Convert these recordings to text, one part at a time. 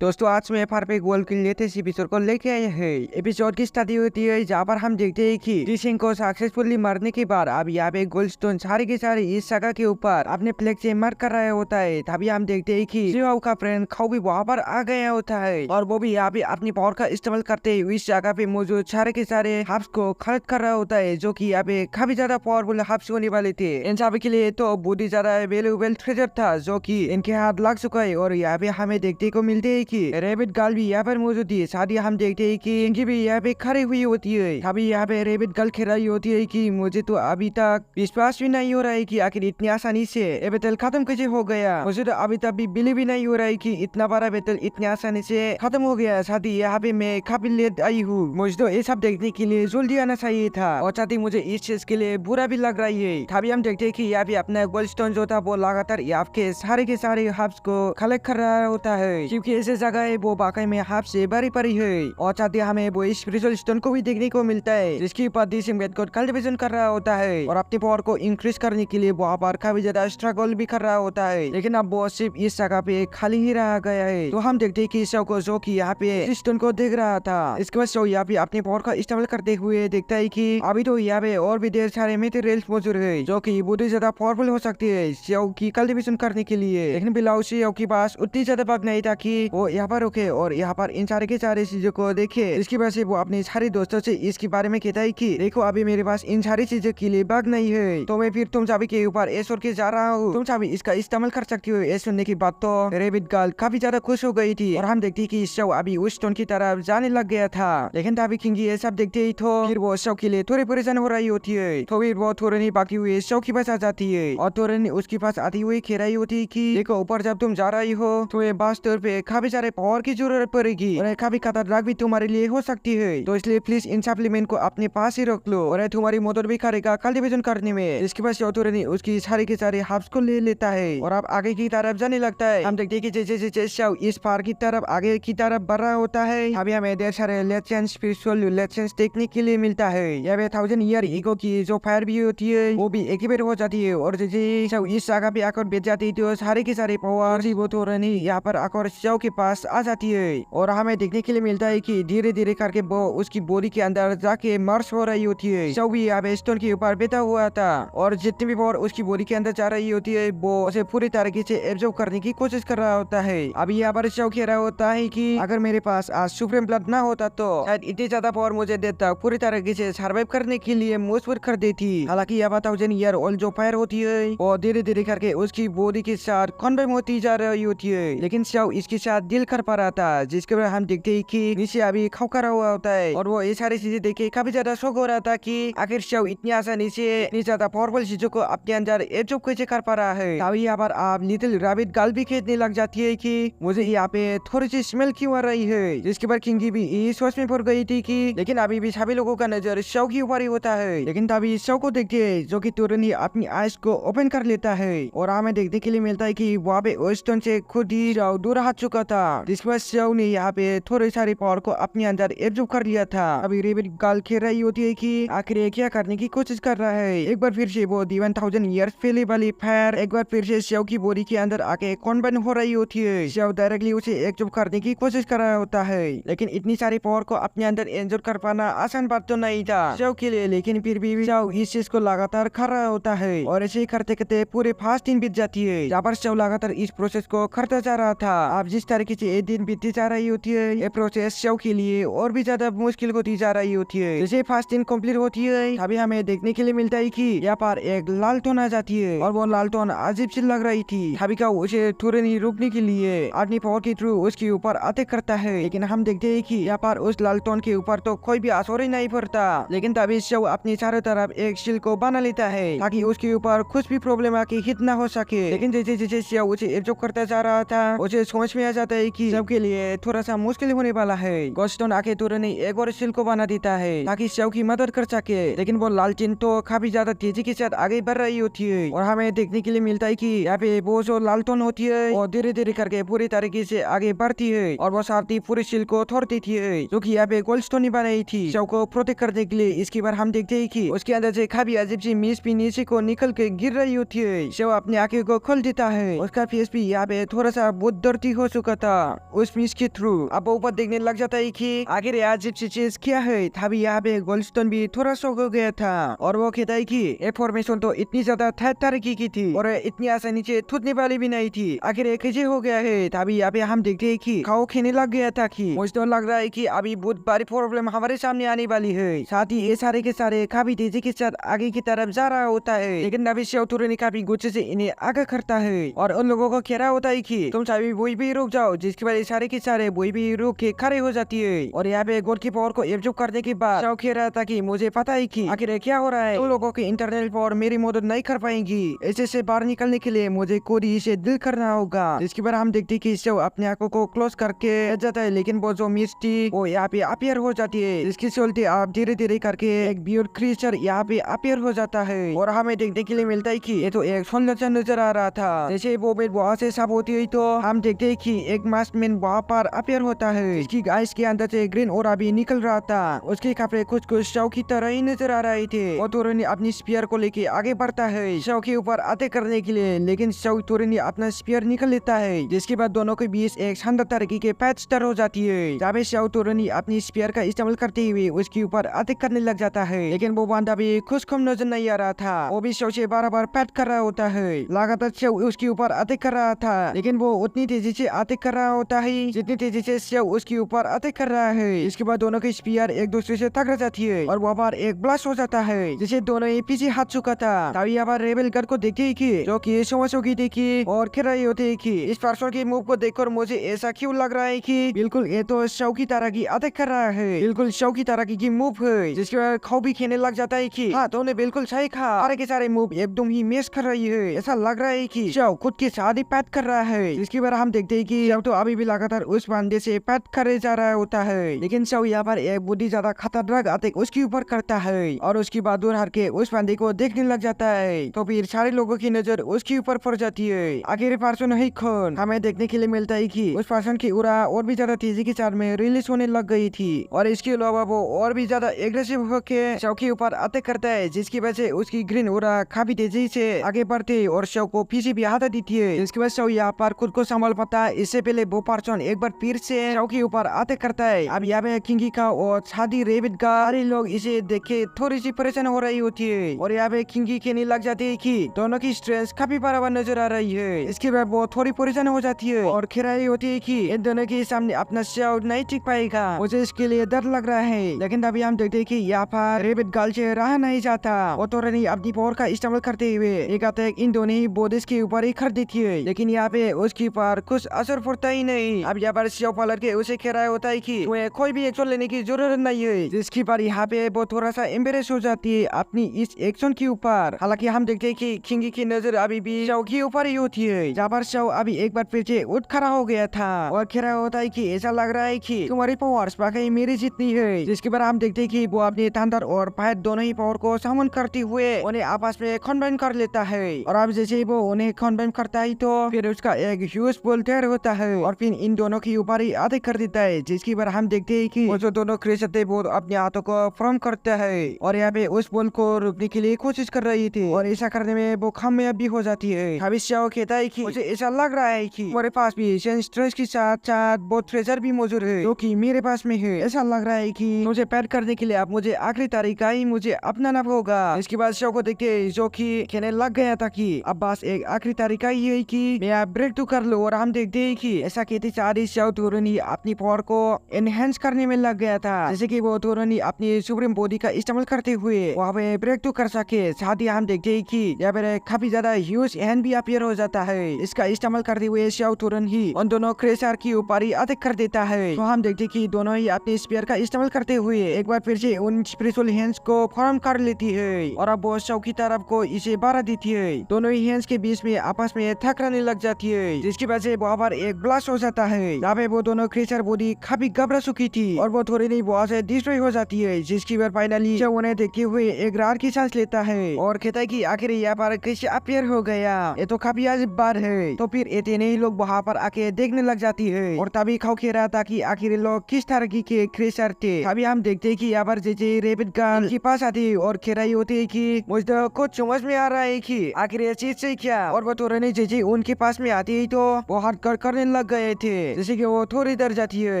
दोस्तों आज मैं परफेक्ट वर्ल्ड के लेटेस्ट एपिसोड को लेके आए हैं। एपिसोड की स्टार्टिंग होती है जहाँ पर हम देखते हैं कि जिशिन को सक्सेसफुली मारने के बाद अब यहाँ पे गोल्डस्टोन सारे के सारे इस जगह के ऊपर अपने फ्लैग से मार कर रहा होता है। तभी हम देखते हैं कि शिवाओ का फ्रेंड खाओ भी वहाँ पर आ गया होता है और वो भी यहाँ पे अपनी पावर का इस्तेमाल करते हुए इस जगह पे मौजूद सारे के सारे हब्स को खरीद कर रहा होता है, जो की यहाँ पे काफी ज्यादा पावरफुल हब्स होने वाले थे। इन सभी के लिए तो बहुत ही ज्यादा वैल्यूएबल ट्रेजर था जो की इनके हाथ लग चुका है। और यहाँ पे हमें देखने को मिलते है की रैबिट गर्ल भी यहाँ पर मौजूद है। साथ ही हम देखते हैं कि इनकी भी यहाँ पे खड़ी हुई होती है। अभी यहाँ पे रैबिट गर्ल खेल रही होती है कि मुझे तो अभी तक विश्वास भी नहीं हो रहा है कि आखिर इतनी आसानी से ये बैटल खत्म कैसे हो गया। मुझे तो अभी तक भी बिलीव भी नहीं हो रहा है कि इतना बड़ा बैटल इतनी आसानी से खत्म हो गया। साथ ही यहाँ पे मैं काफी लेट आई हूँ, मुझे तो ये सब देखने के लिए जल्दी आना चाहिए था और साथ ही मुझे इस चीज के लिए बुरा भी लग रही है। तभी हम देखते हैं कि यहाँ पे अपना गोल्डस्टोन जो था वो लगातार यहाँ के सारे हब्स को कलेक्ट कर रहा होता है, क्योंकि ऐसे जगह है वो वाकई में हाफ से भरी पड़ी है। और साथ ही हमें वो स्पिरिचुअल स्टोन को भी देखने को मिलता है जिसके ऊपर कल्टीवेशन कर रहा होता है और अपने पावर को इंक्रीज करने के लिए वहाँ पर काफी ज्यादा स्ट्रगल भी कर रहा होता है। लेकिन अब वो सिर्फ इस जगह पे खाली ही रह गया है। तो हम देखते हैं कि शव को जो कि यहाँ पे स्टोन को देख रहा था, इसके बाद शव यहाँ पे अपने पावर का इस्तेमाल करते हुए देखता है कि अभी तो यहाँ पे और भी ढेर सारे मटेरियल्स मौजूद है जो की बहुत ही ज्यादा पावरफुल हो सकते है शव की कल्टीवेशन करने के लिए। लेकिन बिलाउ शव के पास उतनी ज्यादा वक्त नहीं था कि वो यहाँ पर रुके और यहाँ पर इन सारे के सारे चीजों को देखे। इसकी वजह से वो अपने सारे दोस्तों से इसके बारे में कहता है कि देखो अभी मेरे पास इन सारी चीजों के लिए बग नहीं है, तो मैं फिर तुम सभी के ऊपर ऐसा के जा रहा हूँ, तुम सभी इसका इस्तेमाल कर सकती हो। ये सुनने की बात तो रैबिट गर्ल काफी ज्यादा खुश हो गई थी और हम देखते कि शव अभी उस स्टोन की तरफ जाने लग गया था। लेकिन तभी किंगी ये सब देखते ही तो फिर वो शव के लिए थोड़ी परेशान हो रही होती है। तो फिर वो थोड़ी बाकी हुए शव के पास आ जाती है और थोड़ी उसके पास आती हुई कह रही होती है कि देखो ऊपर जब तुम जा रही हो तो ये बास तौर पे काफी सारे पावर की जरूरत पड़ेगी और काफी खतरनाक भी तुम्हारे लिए हो सकती है, तो इसलिए प्लीज इन सप्लीमेंट को अपने पास ही रख लो और तुम्हारी मदद भी करेगा कल्टीवेशन करने में। इसके बाद शौतुरनी उसकी सारे के सारे हब्स को ले लेता है और अब आगे की तरफ जाने लगता है। हम देखते हैं कि जैसे जैसे शव इस पार की तरफ आगे की तरफ बढ़ रहा होता है अभी हमें ढेर सारे लेजेंड्स स्पिरिचुअल लेजेंड्स देखने के लिए मिलता है। यहाँ पे 1000 ईयर ईगो की जो फायर भी होती है वो भी एक्टिवेट हो जाती है और जैसे शव इस जगह पे आकर बैठ जाती है तो सारे के सारे पावर वो थोरनी यहाँ पर आकर शव के पास आ जाती है और हमें देखने के लिए मिलता है कि धीरे धीरे करके वो उसकी बॉडी के अंदर जाके मर्ज हो रही होती है। शव भी यहाँ पे स्टोन के ऊपर बैठा हुआ था और जितनी भी पावर उसकी बॉडी के अंदर जा रही होती है वो उसे पूरी तरीके से एब्जॉर्ब करने की कोशिश कर रहा होता है। अभी यहाँ पर शव कह रहा होता है कि अगर मेरे पास आज सुप्रीम ब्लड ना होता तो शायद इतनी ज्यादा पावर मुझे देता पूरी तरीके से सर्वाइव करने के लिए मजबूर कर देती। हालांकि यहाँ 1000 ईयर ओल्ड जो फायर होती है वो धीरे धीरे करके उसकी बॉडी के साथ कन्वर्ट होती जा रही होती है, लेकिन शव इसके साथ डील कर पा रहा था। जिसके बाद हम देखते हैं कि नीचे अभी खौखरा हुआ होता है और वो ये सारी चीजें देख के काफी ज्यादा शौक हो रहा था कि आखिर शव इतनी आसानी से इतनी ज्यादा पावरफुल चीजों को अपने अंदर एब्जॉर्ब कैसे कर पा रहा है। तभी यहाँ पर आप लिटिल रैबिट गर्ल भी कहने लग जाती है कि मुझे यहाँ पे थोड़ी सी स्मेल क्यों आ रही है। जिसके बाद किंगी भी इस सोच में पड़ गई थी कि लेकिन अभी भी सभी लोगों का नजर शव के ऊपर ही होता है। लेकिन तभी शव को देखते है जो कि तुरंत ही अपनी आइज को ओपन कर लेता है और हमें देखने के लिए मिलता है कि वहाँ पे स्टोन से खुद ही शव दूर हट चुका था। जिसके बाद शव ने यहाँ पे थोड़ी सारी पावर को अपने अंदर एब्जॉर्ब कर लिया था। अभी रैबिट गर्ल खेल रही होती है कि आखिर ये क्या करने की कोशिश कर रहा है। एक बार फिर से वो 1000 ईयर्स पहले वाली फायर एक बार फिर से शव की बॉडी के अंदर आके कन्वर्ट हो रही होती है। शव डायरेक्टली उसे एब्जॉर्ब करने की कोशिश कर रहा होता है, लेकिन इतनी सारी पावर को अपने अंदर एब्जॉर्ब कर पाना आसान बात तो नहीं था शव के लिए। लेकिन फिर भी शव इस चीज को लगातार कर रहा होता है और ऐसे करते करते पूरे 5 दिन बीत जाती है जहाँ पर शव लगातार इस प्रोसेस को करता जा रहा था। अब जिस तरीके से एक दिन बीतती जा रही होती है ये प्रोसेस शव के लिए और भी ज्यादा मुश्किल होती जा रही होती है। जैसे 5 दिन कंप्लीट होती है अभी हमें देखने के लिए मिलता है कि यहाँ पर एक लालटोन आ जाती है और वो लालटोन अजीब सी लग रही थी। अभी का उसे थोड़े नहीं रुकने के लिए अपनी पावर के थ्रू उसके ऊपर अटैक करता है, लेकिन हम देखते हैं कि यहाँ पर उस लालटोन के ऊपर तो कोई भी असर ही नहीं पड़ता। लेकिन तभी शव अपनी चारों तरफ एक शील्ड को बना लेता है ताकि उसके ऊपर कुछ भी प्रॉब्लम आके हिट ना हो सके। लेकिन जैसे जैसे शव उसे एब्जॉर्ब करता जा रहा था उसे समझ में आ जाता है कि सबके लिए थोड़ा सा मुश्किल होने वाला है। गोल्डस्टोन आके तुरंत एक और शील्ड को बना देता है ताकि शव की मदद कर सके, लेकिन वो लालटेन तो काफी ज्यादा तेजी के साथ आगे बढ़ रही होती है और हमें देखने के लिए मिलता है कि यहाँ पे वो जो लालटेन होती है और धीरे धीरे करके पूरी तरीके से आगे बढ़ती है और वो साथ ही पूरी शील्ड को तोड़ देती है जो कि यहाँ पे गोल्डस्टोन ही बनाई थी शव को प्रोटेक्ट करने के लिए। इसके बाद हम देखते हैं कि उसके अंदर से काफी अजीब सी मिस भी नीचे को निकल के गिर रही होती है। शव अपनी आंखें को खोल देता है, उसका फेस भी यहाँ पे थोड़ा सा बहुत डर्टी हो चुका था था उस मिस के थ्रू। अब वो ऊपर देखने लग जाता है कि आखिर ये अजीब सी चीज क्या है। तभी यहाँ पे गोल्डस्टोन भी थोड़ा शॉक हो गया था और वो कहता है कि ये फॉर्मेशन तो इतनी ज्यादा तरीके की थी और इतनी आसानी से टूटने वाली भी नहीं थी। आखिर ये कैसे हो गया है। तभी यहाँ पे हम देखते हैं कि खाओ खेने लग गया था कि मुझे तो लग रहा है कि अभी बहुत बड़ी प्रॉब्लम हमारे सामने आने वाली है। साथ ही ये सारे के सारे काफी तेजी के साथ आगे की तरफ जा रहा होता है, लेकिन नबी श्योतुरु ने काफी गुस्से से इन्हें आगे करता है और उन लोगों को कह रहा होता है कि तुम सभी वही भी रुक जाओ, जिसके बाद सारे के सारे वही भी रुक के खड़े हो जाती है। और यहाँ पे गोलकीपर को एब्जॉर्ब करने के बाद शाओ कह रहा था कि मुझे पता है कि आखिर क्या हो रहा है, तुम लोगों की इंटरनल पावर मेरी मदद नहीं कर पाएंगी। ऐसे से बाहर निकलने के लिए मुझे कोरी से दिल करना होगा। इसके बाद हम देखते कि शाओ अपने आंखों को क्लोज करके जाता है, लेकिन वो जो मिस थी वो यहाँ पे अपियर हो जाती है, जिसके चलते आप धीरे धीरे करके एक ब्यूट क्रीचर यहाँ पे अपियर हो जाता है। और हमें देखने के लिए मिलता है कि ये तो एक सौंदर्य नजर आ रहा था। जैसे वो बेट वहाँ से साफ होती है तो हम देखते हैं कि एक मास्कमैन वहाँ पर अपियर होता है, इसकी आइस के अंदर से ग्रीन और अभी निकल रहा था। उसके कपड़े कुछ शाओ की तरह ही नजर आ रहे थे। वो तुरंत अपनी स्पीयर को लेके आगे बढ़ता है शाओ के ऊपर अटैक करने के लिए, लेकिन शाओ तुरंत अपना स्पीयर निकल लेता है, जिसके बाद दोनों के बीच एक शानदार तरीके के पैच स्टार्ट हो जाती है। जब शाओ तुरंत अपनी स्पीयर का इस्तेमाल करते हुए उसके ऊपर अटैक करने लग जाता है, लेकिन वो बंदा भी खुश कम नजर नहीं आ रहा था। वो भी शाओ से बार पैट कर रहा होता है। लगातार शाओ उसके ऊपर अटैक कर रहा था, लेकिन वो उतनी तेजी से अटैक कर रहा होता है जितनी तेजी से शाओ उसके ऊपर अटैक कर रहा है। इसके बाद दोनों की स्पीयर एक दूसरे से टकरा जाती है और वहाँ पर एक ब्लास्ट हो जाता है, जिसे दोनों ही पीछे हाथ चुका था। तभी यहाँ पर रेबेल गार्ड को देखते ही कि जो कि समझ चुकी थी कि और कह रहे होते हैं कि इस पर्सन के मूव को देखकर मुझे ऐसा क्यों लग रहा है कि बिल्कुल ये तो शाओ की तरह की अटैक कर रहा है, बिल्कुल शाओ की तरह की मूव है। जिसके बाद खाओ भी कहने लग जाता है कि हाँ तुमने बिल्कुल सही कहा, सारे के सारे मूव एकदम ही मिस कर रही है। ऐसा लग रहा है कि शाओ खुद के साथ ही पैट कर रहा है। जिसके बाद हम देखते हैं कि शाओ तो अभी भी लगातार उस बंदे से पैट करे जा रहा होता है, लेकिन शाओ यहाँ पर एक बहुत ही ज्यादा खतरनाक अटैक उसके ऊपर करता है और उसकी बहादुर हार के उस बंदे को देखने लग जाता है। तो फिर सारे लोगों की नजर उसके ऊपर पड़ जाती है। आखिर पर्सन है कौन, हमें देखने के लिए मिलता है कि उस पर्सन की उड़ा और भी ज्यादा तेजी के साथ में रिलीज होने लग गई थी और इसके अलावा वो और भी ज्यादा एग्रेसिव होकर शाओ के ऊपर अटैक करता है, जिसकी वजह से उसकी ग्रीन उड़ा काफी तेजी से आगे बढ़ती है और शाओ को पीछे भी हटा देती है। जिसकी वजह से शाओ यहाँ पर खुद को संभाल पाता है। इससे पहले वो पर्सन एक बार फिर से शाओ के ऊपर अटैक करता है। अब यहाँ पे किंगी का और शादी रेबिट का सारे लोग इसे देख के थोड़ी सी परेशान हो रही होती है और यहाँ पे किंगी कहने लग जाती है कि दोनों की स्ट्रेस काफी बराबर नजर आ रही है। इसके बाद वो थोड़ी परेशान हो जाती है और कह रही होती है कि इन दोनों के सामने अपना शाओ नहीं टिक पाएगा, मुझे इसके लिए डर लग रहा है। लेकिन अभी हम देखते हैं कि यहाँ पर रेबिट गर्ल से रहा नहीं जाता। वो तो रनी अपनी पावर का इस्तेमाल करते हुए एक अटैक इन दोनों ही बोडिस के ऊपर ही कर देती है, लेकिन यहाँ पे उसके ऊपर कुछ असर पड़ता ही नहीं। अब यहाँ पर शाओ पार्लर के उसे कह रहा होता है कि तुम्हें कोई भी एक्शन लेने की जरूरत नहीं है, जिसकी पर यहाँ पे वो थोड़ा सा एम्बेरेस हो जाती है अपनी इस एक्शन के ऊपर। हालांकि हम देखते हैं कि किंगी की नजर अभी भी शाओ के ऊपर ही होती है। जहाँ पर शाओ अभी एक बार फिर से उठ खड़ा हो गया था और कह रहा होता है कि ऐसा लग रहा है कि तुम्हारी पावर्स वाकई मेरी जितनी है। जिसके बाद हम देखते हैं कि वो अपने थंडर और फायर दोनों ही पावर को समन करते हुए उन्हें आपस में कॉन्बाइन कर लेता है और अब जैसे ही वो उन्हें कॉन्बाइन करता है तो फिर उसका एक ह्यूज बोल तैयार होता है और फिर इन दोनों के ऊपर ही अटैक कर देता है। जिसके बाद हम देखते हैं कि वो जो दोनों क्रिएचर थे वो अपने हाथों को फॉर्म करता है और यहाँ पे उस बॉल को रोकने के लिए कोशिश कर रही थी और ऐसा करने में वो कामयाब भी हो जाती है। अभी शाओ कहता है कि मुझे ऐसा लग रहा है कि हमारे पास भी स्ट्रेस के साथ साथ बहुत ट्रेजर भी मौजूद है जो कि मेरे पास में है। ऐसा लग रहा है कि मुझे पैड करने के लिए अब मुझे आखिरी तरीका ही मुझे अपनाना होगा। इसके बाद शाओ को देखते जो कि कहने लग गया था कि अब बस एक आखिरी तरीका ही है कि मैं ब्रेक टू कर लूं और हम देखते हैं कि ऐसा कहते सारी शाओ तुरंत ही अपनी पावर को एनहेंस करने में लग गया था, जैसे कि वो तुरंत ही अपनी सुप्रीम बॉडी का इस्तेमाल करते हुए वहाँ पे ब्रेक टू कर सके। साथ ही हम देखते हैं कि यहाँ पे काफी ज्यादा ह्यूज हैंड भी अपीयर हो जाता है। इसका इस्तेमाल करते हुए शाओ तुरंत ही उन दोनों क्रेशर के ऊपर ही अटैक कर देता है। तो हम देखते हैं कि दोनों ही अपने स्पीयर का इस्तेमाल करते हुए एक बार फिर से उन स्पिरिचुअल हैंड्स को फॉर्म कर लेती है और अब वो शाओ की तरफ को इसे बढ़ा देती है। दोनों ही हैंड्स के बीच में आपस में टकराने लग जाती है, जिसकी वजह से वहाँ पर एक ब्लास्ट हो जाता है। यहाँ पे वो दोनों क्रेशर बॉडी काफी घबरा चुकी थी और वो थोड़ी नहीं वहाँ से डिस्ट्रॉय हो जाती है, जिसकी वजह फाइनली शाओ उन्हें देखते हुए एक रार की सांस लेता है और कहता है कि आखिर यहाँ पर कैसे अपीयर हो गया, ये तो काफी अजीब बात है। तो फिर इतने ही लोग वहाँ पर आके देखने लग जाती है और तभी खाओ कह रहा था कि आखिर लोग किस तरह के क्रेशर थे। अभी हम देखते हैं कि यहाँ पर जेजे रेबिट गर्ल के पास आती है और कह रही होती है कि मुझे तो कुछ समझ में आ रहा है कि आखिर ये चीज से क्या, और वो तो रहने जेजे उनके पास में आती है तो वो हाथ कर करने लग गए थे, जैसे कि वो थोड़ी डर जाती है,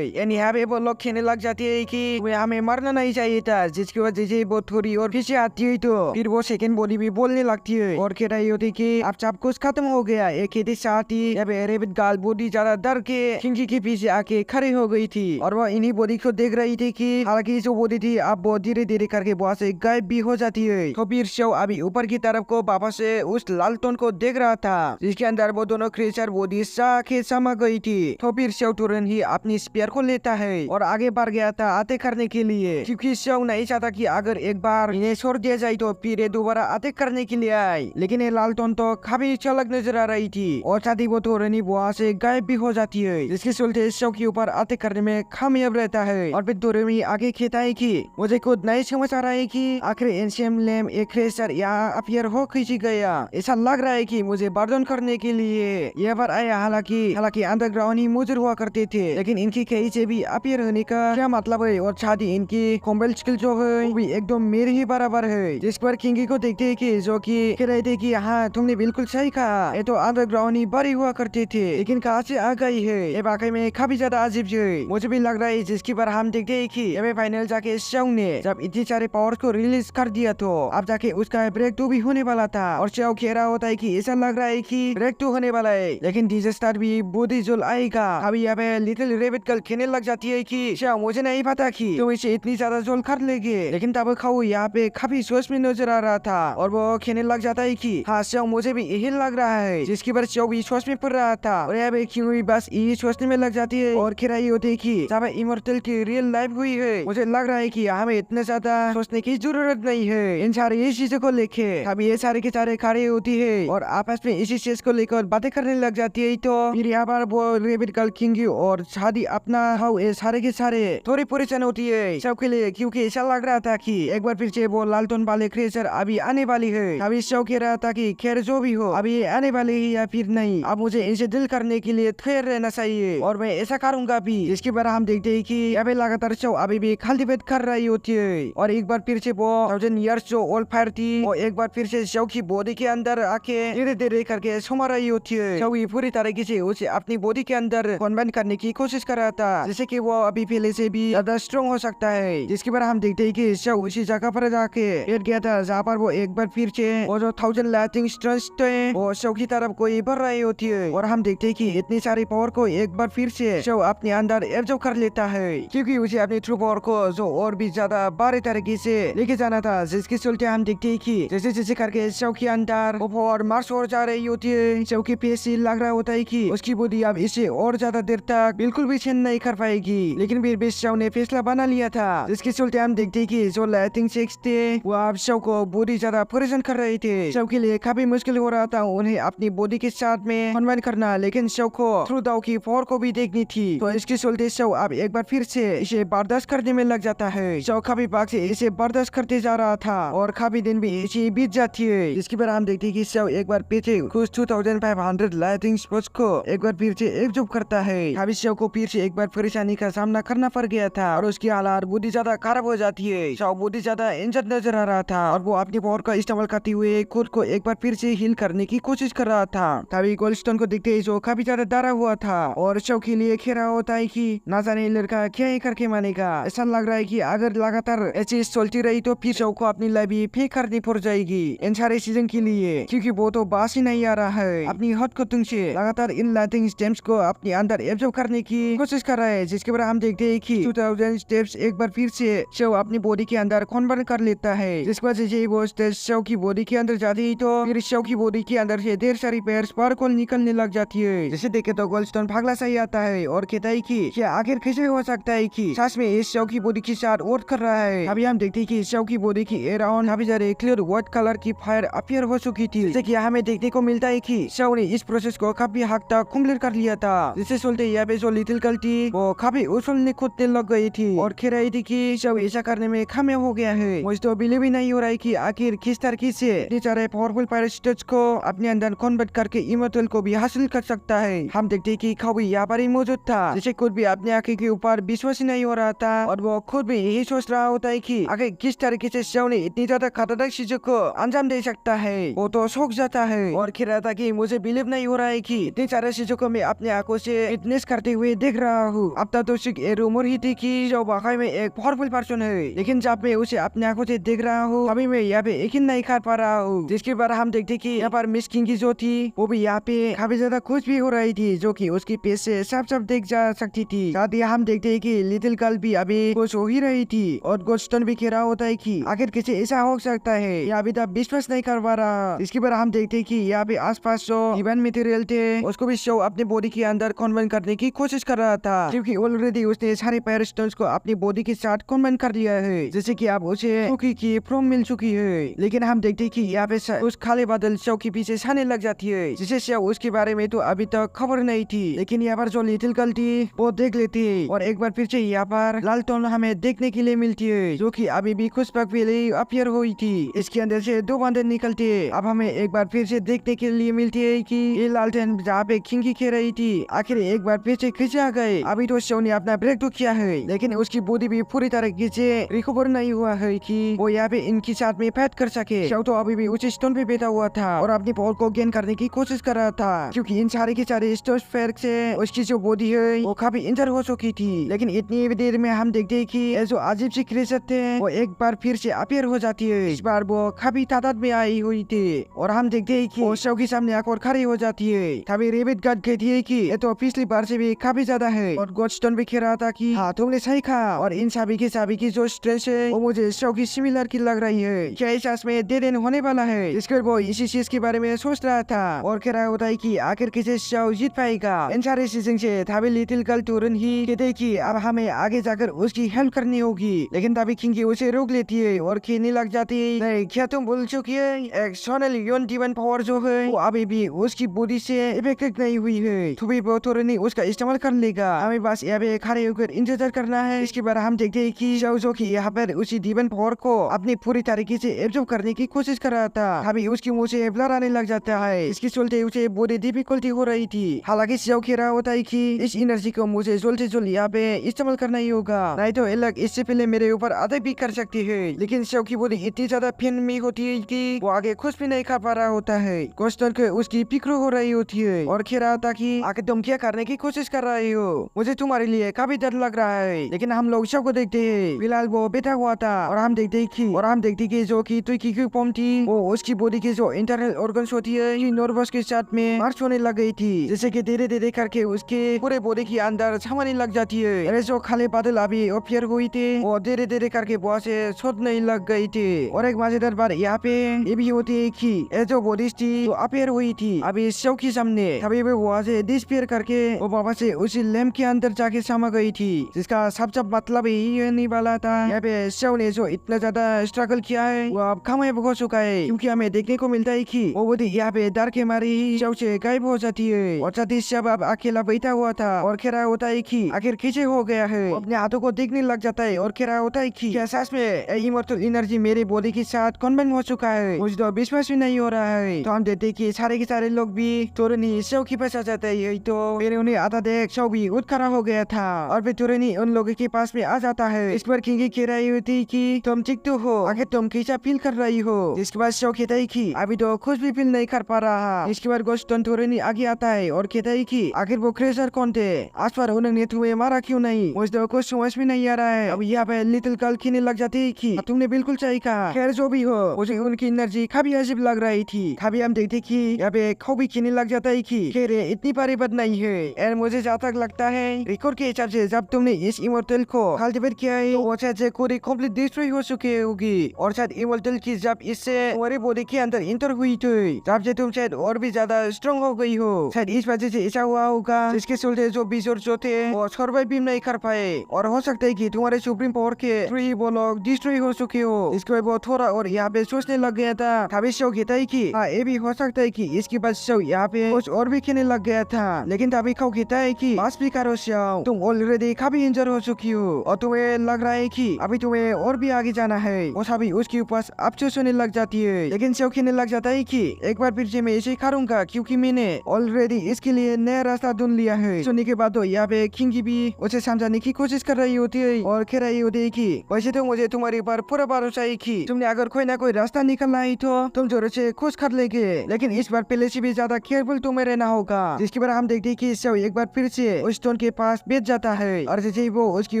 यानी यहाँ पे वो लोग कहने लग जाती है कि वे हमें मरना नहीं चाहिए था, जिसकी वजह से वो थोड़ी और पीछे आती है। तो फिर वो सेकंड बॉडी भी बोलने लगती है और कह रही होती कि अब सब कुछ खत्म हो गया। एक ही साथ ही यहाँ पे रेबिट गर्ल बॉडी ज्यादा डर के किंगी के पीछे आके खड़ी हो गई थी और वो इन्हीं बॉडी को देख रही थी कि हालांकि जो बॉडी थी अब वो धीरे धीरे करके वहाँ से गायब भी हो जाती है। तो फिर शव अभी ऊपर की तरफ को वापस से उस लालटोन को देख रहा था, जिसके अंदर वो दोनों क्रिएचर बॉडी साके समा गई थी। तो फिर शव तुरंत ही अपनी स्पेयर को लेता है और आगे बढ़ गया था अटैक करने के लिए, क्योंकि शव नहीं चाहता कि अगर एक बार इन्हें छोड़ दिया जाए तो फिर ये दोबारा अटैक करने के लिए आए। लेकिन ये लालटोन तो काफी चलक नजर आ रही थी और साथ ही वो तुरंत वहाँ से गायब भी हो जाती है, जिसके चलते शव के ऊपर अटैक करने में कामयाब रहता है। और फिर तुरंत आगे कहता है कि मुझे खुद नहीं समझ आ रहा है कि आखिर एंशियम लैम्प एक क्रेशर यहाँ अपीयर हो खींची गया। ऐसा लग रहा है कि मुझे बर्दन करने के लिए यहाँ पर आया। हालांकि अंडरग्राउंड ही मौजूद हुआ करते थे, लेकिन इनकी कहीं से भी अपीयर होने का क्या मतलब है। और साथ ही इनकी कॉम्बैट स्किल जो है वो भी एकदम मेरे ही बराबर है, जिस पर किंगी को देखते है कि जो कि कह रहे थे कि हाँ तुमने बिल्कुल सही कहा, ये तो अंडरग्राउंड ही बड़ी हुआ करते थे, लेकिन कहाँ से आ गई है। ये वाकई में काफी ज्यादा अजीब है, मुझे भी लग रहा है। जिसके पर हम देखते है कि ये फाइनल जाके शव ने जब इतने सारे पावर को रिलीज कर दिया तो अब जाके उसका ब्रेक टू भी होने वाला था। और शव कह रहा होता है कि ऐसा लग रहा है कि ब्रेक टू होने वाला है, लेकिन डिजास्टर भी बहुत ही जल्द आएगा। अभी यहाँ पे लिटिल रेबिट गर्ल कहने लग जाती है कि शव मुझे नहीं पता कि तुम इसे इतनी ज्यादा जल्द कर लेगे, लेकिन तब खाओ यहाँ पे काफी सोच में नजर आ रहा था और वो कहने लग जाता है कि हाँ शव मुझे भी यही लग रहा है, जिसकी पर शव भी सोच में पड़ रहा था। और यहाँ पे क्यों भी बस यही सोचने में लग जाती है और कह रही होती है कि जब इमोर्टल की रियल लाइफ हुई है, मुझे लग रहा है कि हमें इतना ज्यादा सोचने की जरूरत नहीं है इन सारी ये चीजों को लेके। अभी ये सारे के सारे खड़े होती है और आपस में इसी चीज को लेकर बातें करने लग जाती है। तो फिर यहाँ पर वो रेबिट गर्ल किंगी और शादी अपना हाउ ये सारे के सारे थोड़ी परेशान होती है सबके लिए, क्योंकि ऐसा लग रहा था कि एक बार फिर से वो लालटोन वाले क्रिएचर अभी आने वाली है। अभी शव कह रहा था कि खैर जो भी हो अभी आने वाले ही या फिर नहीं, अब मुझे इनसे दिल करने के लिए ठहर रहना चाहिए और मैं ऐसा करूंगा भी। इसके बाद हम देखते हैं कि अभी लगातार शव अभी भी कल्टीवेट कर रही होती है और एक बार फिर से वो 1000 इयर्स जो ओल्ड फायर थी वो एक बार फिर से शव की बॉडी के अंदर आके धीरे धीरे करके समा रही होती है। शव पूरी तरीके से उसे अपनी बॉडी के अंदर कन्वर्ट करने की कोशिश कर रहा था, जैसे कि वो अभी पहले से भी ज्यादा स्ट्रॉन्ग हो सकता है। जिसके बाद हम देखते हैं कि शव उसी जगह पर जाके बैठ गया था जहाँ पर वो एक बार फिर से वो जो 1000 लाइटिंग स्ट्रेंथ थे वो शव की तरफ कोई बढ़ रही होती है और हम देखते हैं कि इतनी सारी पावर को एक बार फिर से शव अपने अंदर एब्जॉर्ब कर लेता है, क्योंकि उसे अपनी ट्रू पावर को जो और भी ज्यादा बड़े तरीके से लेके जाना था। जिसके चलते हम देखते हैं कि जैसे जैसे करके शव के अंदर वो पावर मार्च हो जा रही होती है। शव के पेट से लग रहा होता है कि उसकी बॉडी अब इसे और ज्यादा देर तक बिल्कुल भी सहन नहीं कर पाएगी, लेकिन फिर भी शव ने फैसला बना लिया था। जिसके चलते हम देखते हैं कि जो लाइटिंग सेक्स थे वो अब शव को बॉडी ज्यादा परेशान कर रहे थे। शव के लिए काफी मुश्किल हो रहा था उन्हें अपनी बॉडी के साथ में कन्वर्ट करना, लेकिन शव को थ्रू दाव की पावर को भी देखनी थी। तो इसके चलते शव अब एक बार फिर से इसे बर्दाश्त करने में लग जाता है। शव काफी भाग से इसे बर्दाश्त करते जा रहा था और काफी दिन भी इसे बीत जाती है। जिसके बाद हम देखते हैं कि शव एक बार पीछे कुछ 2500 लाइटिंग स्पोर्ट्स को एक बार फिर से एकजुट करता है। अभी शव को फिर से एक बार परेशानी का सामना करना पड़ गया था और उसकी हालात बहुत ही ज्यादा खराब हो जाती है। शव बहुत ही ज्यादा इंजर्ड नजर आ रहा था और वो अपनी पावर का इस्तेमाल करते हुए खुद को एक बार फिर से हील करने की कोशिश कर रहा था। तभी गोल्डस्टोन को देखते ही जो काफी ज्यादा डरा हुआ था और शव के लिए खेरा होता है कि ना जाने लड़का क्या ही करके मानेगा। ऐसा लग रहा है कि अगर लगातार ऐसी चलती रही तो फिर शव को अपनी लाइफ भी फेंक करनी पड़ जाएगी इन सारे सीजन के लिए, क्योंकि वो तो बास ही नहीं आ रहा है। अपनी हद को तुम से लगातार इन लाइटिंग स्टेम्स को अपने अंदर एब्जॉर्ब करने की कोशिश कर रहा है। जिसके बाद हम देखते हैं कि 2000 स्टेप्स एक बार फिर से शव अपनी बॉडी के अंदर कन्वर्ट कर लेता है। जिस वजह से वो स्टेप्स शव की बॉडी के अंदर जाती है तो फिर शव की बॉडी के अंदर से ढेर सारी पैर स्पार्कल निकलने लग जाती है। जैसे देखे तो गोल्डस्टोन भागला सही आता है और कहता है कि क्या आखिर कैसे हो सकता है कि सच में इस शव की बॉडी के साथ वोट कर रहा है। अभी हम देखते हैं कि शव की बॉडी की अराउंड काफी सारे क्लियर व्हाइट कलर की फायर अपीयर हो चुकी थी। जैसे कि हमें देखने को मिलता है कि शव ने इस प्रोसेस को काफी हद तक कंप्लीट कर लिया था। जिससे चलते यहाँ पे जो लिटिल गर्ल थी वो काफी उछलने कूदने लग गई थी और कह रही थी कि शव ऐसा करने में कामयाब हो गया है। मुझे तो बिलीव ही नहीं हो रहा है कि आखिर किस तरीके से इतने सारे पावरफुल फायर स्टेज को अपने अंदर कन्वर्ट करके इमोर्टल को भी हासिल कर सकता है। हम देखते हैं कि खाओ यहाँ पर ही मौजूद था, जिसे खुद भी अपने आंखें के ऊपर विश्वास नहीं हो रहा था और वो खुद भी यही सोच रहा होता है कि आखिर किस तरीके से शव ने इतनी ज्यादा खतरनाक चीजों को अंजाम दे सकता है। वो तो शौक जाता है और कह रहा था कि मुझे बिलीव नहीं हो रहा है कि इतनी सारे चीजों को मैं अपने आंखों से फिटनेस करते हुए देख रहा हूँ। अब तक तो सिर्फ ये रूमर ही थी कि जो वाकई में एक पावरफुल पर्सन है, लेकिन जब मैं उसे अपने आंखों से देख रहा हूँ अभी मैं यहाँ पे यकीन नहीं कर पा रहा हूँ। जिसके बाद हम देखते कि यहाँ पर मिस किंगी जो थी वो भी यहाँ पे काफी ज्यादा खुश भी हो रही थी, जो कि उसकी पेट से साफ साफ देख जा सकती थी। साथ ही हम देखते हैं कि लिटिल गर्ल भी अभी खुश हो ही रही थी और गोल्डस्टोन भी कह रहा होता है कि आखिर किसी ऐसा हो सकता है, यहाँ अभी तक विश्वास नहीं कर पा रहा। इसके बाद हम देखते हैं कि यहाँ पे आसपास जो इवेंट मटेरियल थे उसको भी शो अपने बॉडी के अंदर कन्वर्ट करने की कोशिश कर रहा था, क्योंकि ऑलरेडी उसने सारे पावर स्टोन्स को अपनी बॉडी के साथ कन्वर्ट कर दिया है, जैसे कि अब उसे सुकी की प्रॉम मिल चुकी है। लेकिन हम देखते हैं कि यहाँ पे उस काले बादल शो के पीछे छाने लग जाती है, जिसे शो उसके बारे में तो अभी तक खबर नहीं थी। लेकिन यहाँ पर जो लिटिल गर्ल थी वो देख लेती है और एक बार फिर से यहाँ पर लाल टोन हमें देखने के लिए मिलती है, जो कि अभी भी कुछ पल पहले अपीयर हुई थी। इसके अंदर से दो बंदर निकलते हैं। अब हमें एक बार फिर से देखने के लिए मिलती है कि ये लालटेन जहाँ पे खिंगी खेल रही थी आखिर एक बार फिर से खिंचा गए। अभी तो शो ने अपना ब्रेक तो किया है, लेकिन उसकी बॉडी भी पूरी तरीके से रिकवर नहीं हुआ है कि वो यहाँ पे इनके साथ में फाइट कर सके। शो तो अभी भी उस स्टोन पे बैठा हुआ था और अपनी पावर को गेन करने की कोशिश कर रहा था, क्योंकि इन सारे के सारे स्टोन फेयर से उसकी जो बॉडी है वो काफी इंजर हो चुकी थी। लेकिन इतनी देर में हम देखते हैं कि ये जो अजीब सी क्रिएचर थे वो एक बार फिर से अपीयर हो जाती है। इस बार वो काफी तादाद में आई हुई थी और हम देखते हैं कि वो शो के सामने आकर खड़ी हो जाती है। तभी रेबिट गार्ड कहती है कि ये तो पिछली बार से भी काफी ज्यादा है और गोल्डस्टोन भी कह रहा था कि हाँ तुमने सही कहा और इन सभी की जो स्ट्रेस है वो मुझे शो की सिमिलर की लग रही है। क्या इस सास में डेड एंड होने वाला है? इसके वो इसी चीज के बारे में सोच रहा था और कह रहा होता है कि आखिर किसे शो जीत पाएगा। इन सारे सीजन से तभी लिटिल गर्ल तुरंत ही कहते कि अब हमें आगे जाकर उसकी हेल्प करनी होगी, लेकिन तभी किंगी उसे रोक लेती है और कहने लग जाती है नहीं क्या तुम भूल चुकी है एक सोनल योन डिवाइन पावर जो है वो अभी भी उसकी बॉडी से इफेक्टेड नहीं हुई है, तो भी वो तुरंत ही उसका इस्तेमाल कर लेगा। हमें बस यहाँ पे खड़े होकर इंतजार करना है। इसके बाद हम देखते हैं कि जो कि यहाँ पर उसी डिवाइन पावर को अपनी पूरी तरीके से एब्जॉर्ब करने की कोशिश कर रहा था। अभी उसकी मुंह से ब्लर आने लग जाता है, इसके चलते उसे बड़ी डिफिकल्टी हो रही थी। हालांकि शो कह रहा होता है कि इस एनर्जी को मुझे जल्द से जल्द यहाँ पे इस्तेमाल करना ही होगा, नहीं तो अलग इससे पहले मेरे ऊपर अटैक भी कर सकती है। लेकिन शो की बॉडी इतनी ज्यादा पेन में होती है कि वो आगे कुछ भी नहीं खा पा रहा होता है। गोस्टन के उसकी फिक्र हो रही होती है और कह रहा था कि आखिर तुम क्या करने की कोशिश कर रहे हो, मुझे तुम्हारे लिए काफी डर लग रहा है। लेकिन हम लोग शो को देखते हैं, फिलहाल वो बैठा हुआ था और हम देखते कि जो कि तुर्की की फॉर्म थी वो उसकी बॉडी की जो इंटरनल ऑर्गन्स होती है नर्वस के साथ में मार्च होने लग गई थी, जैसे कि धीरे धीरे करके उसके पूरे बॉडी के अंदर छमाने लग जाती है। अरे जो खाली बादल अभी अपीयर हुई थी वो धीरे धीरे करके बहुत से छोड़ने लग गई थी। और एक मजेदार बात यहाँ पे ये भी होती है कि ये जो बॉडीज थी वो अपीयर हुई थी अभी शो के सामने, तभी वो वहाँ से डिसअपीयर करके वो वापस से उसी लैम्प के अंदर जाके समा गई थी, जिसका सब मतलब ही होने वाला था। यहाँ पे शो ने जो इतना ज्यादा स्ट्रगल किया है वो अब कामयाब हो चुका है, क्योंकि हमें देखने को मिलता है कि वो बॉडी यहाँ पे डर के मारे ही शो से गायब हो जाती है और साथ ही शव अब अकेला बैठा हुआ था और कह रहा होता है कि आखिर किसे हो गया है। अपने हाथों को देखने लग जाता है और कह रहा होता है कि क्या सच में इमॉर्टल एनर्जी मेरे बॉडी के साथ कन्वर्ट हो चुका है, मुझे तो विश्वास भी नहीं हो रहा है। तो हम देखते कि सारे के सारे लोग भी तुरंत ही शो के पास आ जाते हैं, तो फिर उन्हें आधा देख शो भी उठ खड़ा हो गया था और फिर तुरंत ही उन लोगों के पास में आ जाता है। इस पर किंगी कह रही होती कि तुम ठीक तो हो, आखिर तुम कैसा फील कर रही हो। इसके बाद शो कहता है कि अभी तो कुछ भी फील नहीं कर पा रहा। इसके बाद गोस्टन तुरंत ही आगे आता है और कहता है कि आखिर वो क्रेजर कौन थे, आज पर उन्होंने तुम्हें मारा क्यों नहीं, मुझे तो कुछ समझ भी नहीं आ रहा है। अब यहाँ पे लिटिल गर्ल कहने लग जाती है कि तुमने बिल्कुल सही कहा, खैर जो भी हो मुझे उनकी एनर्जी काफी अजीब लग रही थी। अभी हम देखते कि यहाँ पे भी कहने लग जाता है कि खैर इतनी बड़ी बात नहीं है, और मुझे जहाँ तक लगता है रिकॉर्ड के हिसाब से जब तुमने इस इमॉर्टल को कल्टीवेट किया है तो वो शायद से पूरी कंप्लीट डिस्ट्रॉय हो चुकी होगी, और शायद इमॉर्टल की जब इससे तुम्हारी बॉडी के अंदर इंटर हुई थी तब से तुम शायद और भी ज्यादा स्ट्रॉन्ग हो गई हो, शायद इस वजह से ऐसा हुआ होगा जिसके चलते जो बिजोर जो थे वो सर्वाइव भी नहीं कर पाए, और हो सकता है कि तुम्हारे सुप्रीम पावर के थ्रू ही वो लोग डिस्ट्रॉय हो चुके हो। इसके बाद वो थोड़ा और यहाँ पे सोचने लग गया था। तभी शो कहता है कि हाँ ये भी हो सकता है कि इसके बाद शो यहाँ पे कुछ और भी खेलने लग गया था, लेकिन तभी खो कहता है कि बस भी करो शो, तुम ऑलरेडी काफी इंजर हो चुकी हो और तुम्हें लग रहा है कि अभी तुम्हें और भी आगे जाना है। वो सभी उसके ऊपर अफसोस होने लग जाती है, लेकिन शो कहने लग जाता है कि एक बार फिर से मैं इसे करूंगा क्योंकि मैंने ऑलरेडी इसके लिए नया रास्ता ढूंढ लिया है। सुनने के बाद तो यहाँ पे किंगी भी उसे समझाने की कोशिश कर रही होती है और कह रही होती है कि वैसे तो मुझे तुम्हारे ऊपर पूरा भरोसा है कि तुमने अगर कोई ना कोई रास्ता निकलना है तो तुम जोर से खुश कर लेंगे, लेकिन इस बार पहले से भी ज्यादा केयरफुल तुम्हें रहना होगा, इसके बाद हम देखते हैं कि शव एक बार फिर से उस स्टोन के पास बैठ जाता है और जैसे ही वो उसके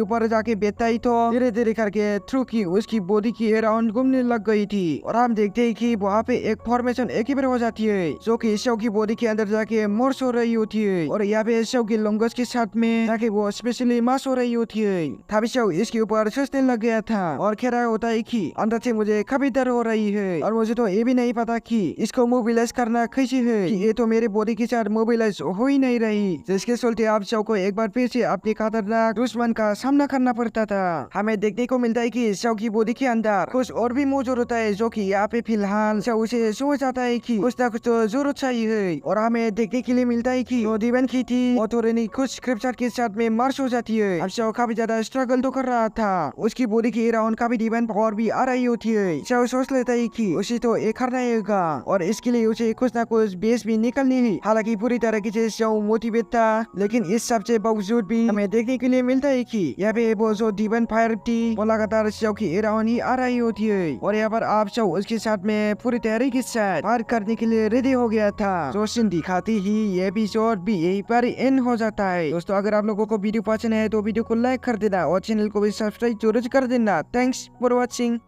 ऊपर जाके बैठता ही तो धीरे धीरे करके थ्रू की उसकी बॉडी की अराउंड घूमने लग गई थी और हम देखते हैं कि वहाँ पे एक फॉर्मेशन एक ही बार हो जाती है जो कि शव की बॉडी के अंदर जाके मोर्स हो रही होती है और यहाँ पे शव के लंगस के साथ में जाके वो स्पेशली मास हो रही होती है। तभी शव इसके ऊपर सोचने लग गया था और खेरा होता है कि अंदर से मुझे कभी डर हो रही है और मुझे तो ये भी नहीं पता कि इसको मोबिलाइज करना कैसे है कि ये तो मेरे बॉडी के साथ मोबिलाइज हो ही नहीं रही, जिसके चलते आप शव को एक बार फिर से अपने खतरनाक दुश्मन का सामना करना पड़ता था। हमें देखने को मिलता है कि शव की बॉडी के अंदर कुछ और भी मौजूद होता है जो कि यहाँ पे फिलहाल शव उसे सोच जाता है कि कुछ ना कुछ तो जरूरत चाहिए और हमें देखने के लिए मिलता है कि दीवान की थी ऑटोरेनी कुछ स्क्रिप्चर के साथ में मार्च हो जाती है। अब शव काफी ज्यादा स्ट्रगल तो कर रहा था, उसकी बॉडी की अराउंड काफी डिवाइन पावर भी आ रही होती है। शव सोच लेता है कि उसे तो एक करना होगा और इसके लिए उसे कुछ ना कुछ बेस भी निकलनी है। हालांकि पूरी तरीके से शव मोटिवेट था, लेकिन इस सब से बावजूद भी हमें देखने के लिए मिलता है कि यहाँ पे वो जो डिवाइन फायर थी वो लगातार शव की अराउंड ही आ रही होती है और यहाँ पर आप शव उसके साथ में पूरी तैयारी के साथ फायर करने के लिए रेडी हो गया था। जो सीन दिखाती ही ये एपिसोड भी यही पर एंड हो जाता है। दोस्तों अगर आप लोगों को वीडियो पसंद है तो वीडियो को लाइक कर देना और चैनल को भी सब्सक्राइब जरूर कर देना। Thanks for watching.